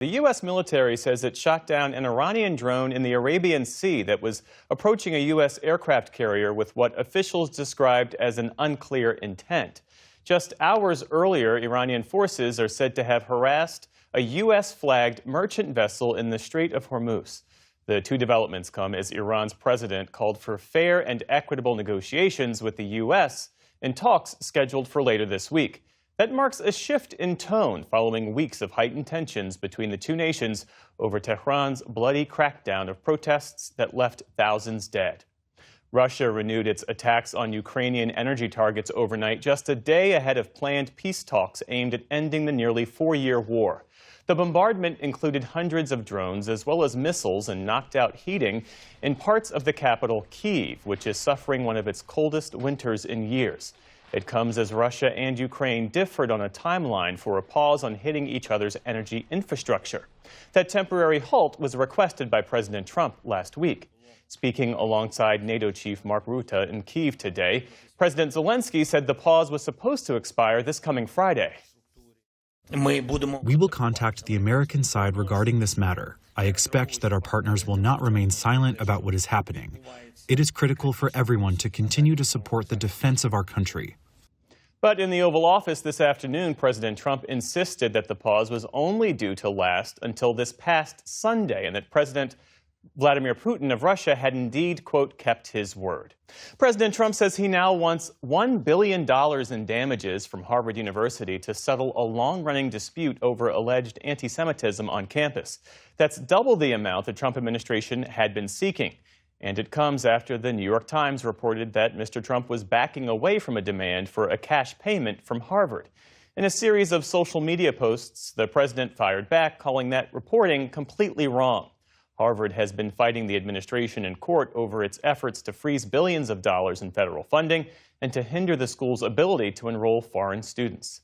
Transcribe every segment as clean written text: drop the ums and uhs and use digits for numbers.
The U.S. military says it shot down an Iranian drone in the Arabian Sea that was approaching a U.S. aircraft carrier with what officials described as an unclear intent. Just hours earlier, Iranian forces are said to have harassed a U.S.-flagged merchant vessel in the Strait of Hormuz. The two developments come as Iran's president called for fair and equitable negotiations with the U.S. in talks scheduled for later this week. That marks a shift in tone following weeks of heightened tensions between the two nations over Tehran's bloody crackdown of protests that left thousands dead. Russia renewed its attacks on Ukrainian energy targets overnight, just a day ahead of planned peace talks aimed at ending the nearly four-year war. The bombardment included hundreds of drones as well as missiles and knocked out heating in parts of the capital, Kyiv, which is suffering one of its coldest winters in years. It comes as Russia and Ukraine differed on a timeline for a pause on hitting each other's energy infrastructure. That temporary halt was requested by President Trump last week. Speaking alongside NATO chief Mark Rutte in Kyiv today, President Zelensky said the pause was supposed to expire this coming Friday. We will contact the American side regarding this matter. I expect that our partners will not remain silent about what is happening. It is critical for everyone to continue to support the defense of our country. But in the Oval Office this afternoon, President Trump insisted that the pause was only due to last until this past Sunday and that President Vladimir Putin of Russia had indeed, quote, kept his word. President Trump says he now wants $1 billion in damages from Harvard University to settle a long-running dispute over alleged anti-Semitism on campus. That's double the amount the Trump administration had been seeking. And it comes after the New York Times reported that Mr. Trump was backing away from a demand for a cash payment from Harvard. In a series of social media posts, the president fired back, calling that reporting completely wrong. Harvard has been fighting the administration in court over its efforts to freeze billions of dollars in federal funding and to hinder the school's ability to enroll foreign students.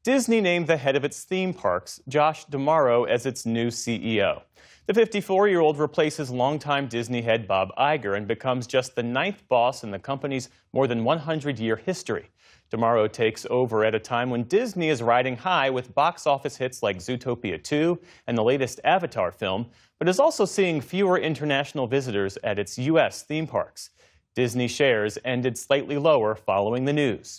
Disney named the head of its theme parks, Josh D'Amaro, as its new CEO. The 54-year-old replaces longtime Disney head Bob Iger and becomes just the ninth boss in the company's more than 100-year history. D'Amaro takes over at a time when Disney is riding high with box office hits like Zootopia 2 and the latest Avatar film, but is also seeing fewer international visitors at its U.S. theme parks. Disney shares ended slightly lower following the news.